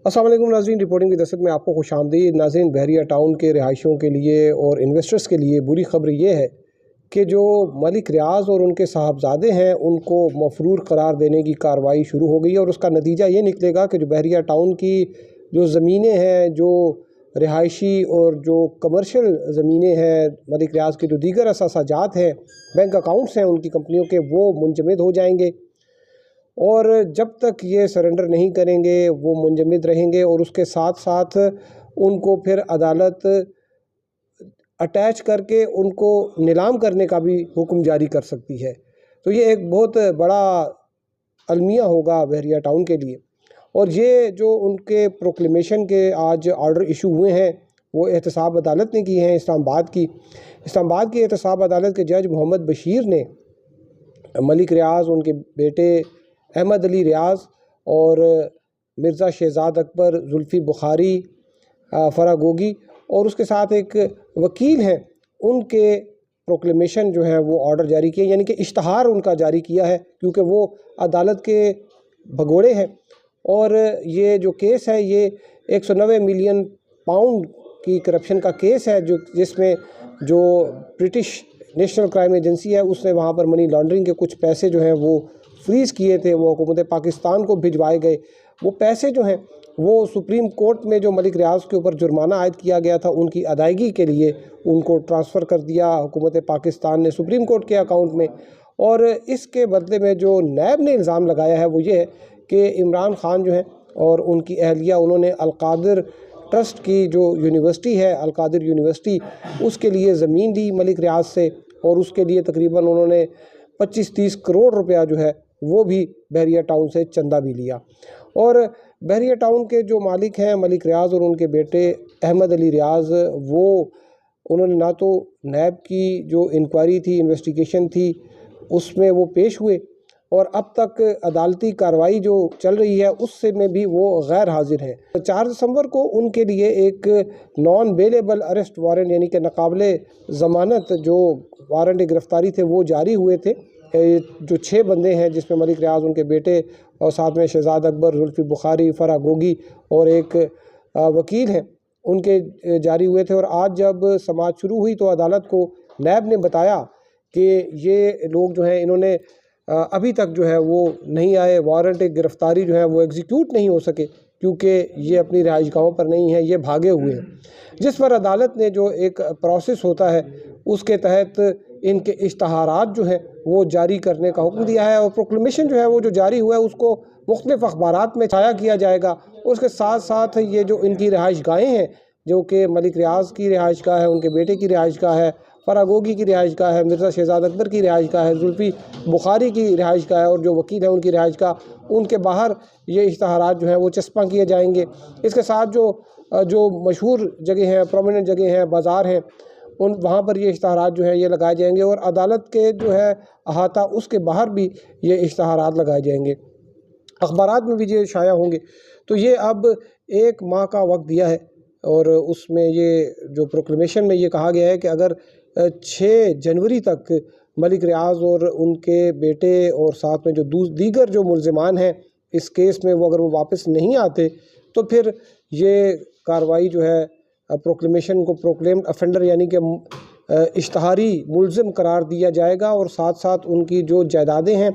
अस्सलाम वालेकुम नाज़रीन, रिपोर्टिंग की दस्तक में आपको खुशामदीद। नाज़रीन, बहरिया टाउन के रिहायशियों के लिए और इन्वेस्टर्स के लिए बुरी खबर ये है कि जो मलिक रियाज़ और उनके साहबजादे हैं उनको मफरूर करार देने की कार्रवाई शुरू हो गई है और उसका नतीजा ये निकलेगा कि जो बहरिया टाउन की जो ज़मीनें हैं, जो रिहायशी और जो कमर्शियल ज़मीनें हैं, मलिक रियाज़ के जो दीगर असासाजात हैं, बैंक अकाउंट्स हैं उनकी कंपनियों के, वो मुंजमद हो जाएंगे और जब तक ये सरेंडर नहीं करेंगे वो मुंजमद रहेंगे और उसके साथ साथ उनको फिर अदालत अटैच करके उनको नीलाम करने का भी हुक्म जारी कर सकती है। तो ये एक बहुत बड़ा अलमिया होगा बहरिया टाउन के लिए। और ये जो उनके प्रोक्लेमेशन के आज ऑर्डर इशू हुए हैं वो एहतसाब अदालत ने की हैं, इस्लामाबाद की एहतसाब अदालत के जज मोहम्मद बशीर ने मलिक रियाज़, उनके बेटे अहमद अली रियाज़ और मिर्ज़ा शहज़ाद अकबर, जुल्फ़ी बुखारी, फ़रागोगी और उसके साथ एक वकील हैं, उनके प्रोक्लेमेशन जो है वो ऑर्डर जारी किए, यानी कि इश्तहार उनका जारी किया है, क्योंकि वो अदालत के भगोड़े हैं। और ये जो केस है ये 190 मिलियन पाउंड की करप्शन का केस है, जिसमें जो ब्रिटिश नेशनल क्राइम एजेंसी है उसने वहाँ पर मनी लॉन्ड्रिंग के कुछ पैसे जो हैं वो फ्रीज़ किए थे, वो हुकूमत पाकिस्तान को भिजवाए गए। वो पैसे जो हैं वो सुप्रीम कोर्ट में जो मलिक रियाज़ के ऊपर जुर्माना आयद किया गया था उनकी अदायगी के लिए उनको ट्रांसफ़र कर दिया हुकूमत पाकिस्तान ने सुप्रीम कोर्ट के अकाउंट में। और इसके बदले में जो नैब ने इल्ज़ाम लगाया है वो ये है कि इमरान खान जो हैं और उनकी अहलिया, उन्होंने अलकादिर ट्रस्ट की जो यूनिवर्सिटी है, अलकादिर यूनिवर्सिटी, उसके लिए ज़मीन ली मलिक रियाज़ से और उसके लिए तकरीबन उन्होंने 25-30 करोड़ रुपया जो है वो भी बहरिया टाउन से चंदा भी लिया। और बहरिया टाउन के जो मालिक हैं मलिक रियाज़ और उनके बेटे अहमद अली रियाज़, वो उन्होंने ना तो नैब की जो इंक्वायरी थी, इन्वेस्टिगेशन थी, उसमें वो पेश हुए और अब तक अदालती कार्रवाई जो चल रही है उससे में भी वो गैर हाजिर हैं। 4 दिसंबर को उनके लिए एक नॉन बेलेबल अरेस्ट वारंट, यानी कि नाकाबिले ज़मानत जो वारंट गिरफ़्तारी थे वो जारी हुए थे। जो 6 बंदे हैं जिसमें मलिक रियाज़, उनके बेटे और साथ में शहज़ाद अकबर, जुल्फ़ी बुखारी, फ़रागोगी और एक वकील हैं, उनके जारी हुए थे। और आज जब समाअत शुरू हुई तो अदालत को नैब ने बताया कि ये लोग जो हैं इन्होंने अभी तक जो है वो नहीं आए, वारंट गिरफ़्तारी जो है वो एग्जीक्यूट नहीं हो सके क्योंकि ये अपनी रिहाइशगाहों पर नहीं है, ये भागे हुए हैं। जिस पर अदालत ने जो एक प्रोसेस होता है उसके तहत इनके इश्तहारात जो हैं वो जारी करने का हुक्म दिया है और प्रोक्लेमेशन जो है वो जो जारी हुआ है उसको मुख्तलिफ़ अखबारात में छाया किया जाएगा। उसके साथ साथ ये जो इनकी रिहाइशगाहें हैं, जो कि मलिक रियाज़ की रिहाइशगाह है, उनके बेटे की रिहाइशगाह है, फ़रागोगी की रिहाइशगाह है, मिर्ज़ा शहज़ाद अकबर की रिहाइशगाह है, जुल्फ़ी बुखारी की रिहाइशगाह है और जो वकील हैं उनकी रिहाइशगाह, उनके बाहर ये इश्तहारात जो हैं वो चस्पा किए जाएंगे। इसके साथ जो मशहूर जगह हैं, प्रोमिनेंट जगह हैं, बाज़ार हैं, वहाँ पर ये इश्तहारात जो हैं ये लगाए जाएंगे और अदालत के जो है अहाता उसके बाहर भी ये इश्तहारात लगाए जाएंगे, अखबारात में भी ये शाया होंगे। तो ये अब 1 माह का वक्त दिया है और उसमें ये जो प्रोक्लेमेशन में ये कहा गया है कि अगर 6 जनवरी तक मलिक रियाज़ और उनके बेटे और साथ में जो दीगर जो मुल्ज़िमान हैं इस केस में, वो अगर वो वापस नहीं आते तो फिर ये कार्रवाई जो है प्रोक्लेमेशन को प्रोक्लेम्ड अफेंडर यानी कि इश्तहारी मुल्ज़िम करार दिया जाएगा और साथ साथ उनकी जो जायदादें हैं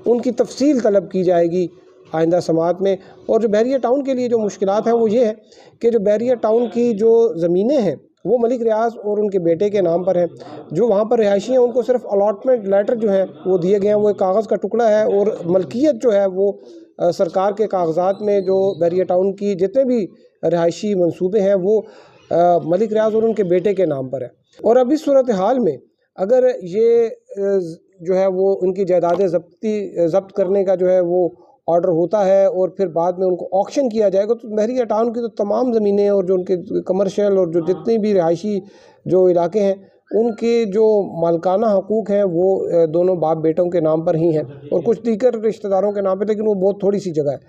उनकी तफसील तलब की जाएगी आइंदा समाअत में। और जो बहरिया टाउन के लिए जो मुश्किलात हैं वो ये है कि जो बहरिया टाउन की जो ज़मीनें हैं वो मलिक रियाज़ और उनके बेटे के नाम पर हैं। जो वहाँ पर रिहायशी हैं उनको सिर्फ अलॉटमेंट लेटर जो है वो दिए गए हैं, वो एक कागज़ का टुकड़ा है और मलकियत जो है वो सरकार के कागज़ात में जो बहरिया टाउन की जितने भी रिहायशी मंसूबे हैं वो मलिक रियाज़ और उनके बेटे के नाम पर है। और अब इस सूरत हाल में अगर ये जो है वो उनकी जायदादें ज़ब्त करने का जो है वो ऑर्डर होता है और फिर बाद में उनको ऑक्शन किया जाएगा तो बहरिया टाउन की तो तमाम ज़मीनें और जो उनके कमर्शियल और जो जितनी भी रिहायशी जो इलाके हैं उनके जो मालकाना हकूक़ हैं वो दोनों बाप बेटों के नाम पर ही हैं और कुछ दीगर रिश्तेदारों के नाम पर, लेकिन वो बहुत थोड़ी सी जगह है।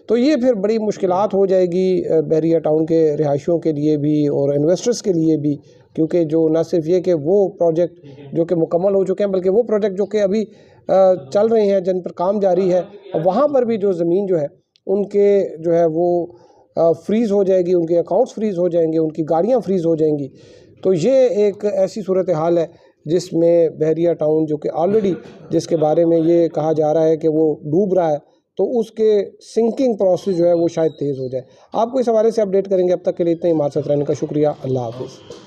तो ये फिर बड़ी मुश्किलात हो जाएगी बहरिया टाउन के रिहायशियों के लिए भी और इन्वेस्टर्स के लिए भी, क्योंकि जो न सिर्फ ये कि वो प्रोजेक्ट जो कि मुकम्मल हो चुके हैं बल्कि वो प्रोजेक्ट जो कि अभी चल रहे हैं, जिन पर काम जारी है, वहाँ पर भी जो ज़मीन जो है उनके जो है वो فریز ہو جائے گی، ان کے اکاؤنٹس فریز ہو جائیں گے، ان کی گاڑیاں فریز ہو جائیں گی۔ تو یہ ایک ایسی صورتحال ہے جس میں بحریہ ٹاؤن جو کہ آلریڈی جس کے بارے میں یہ کہا جا رہا ہے کہ وہ ڈوب رہا ہے، تو اس کے سنکنگ پروسیس جو ہے وہ شاید تیز ہو جائے۔ آپ کو اس حوالے سے اپڈیٹ کریں گے۔ اب تک کے لیے اتنا ہی، ہمارے ساتھ رہنے کا شکریہ۔ اللہ حافظ۔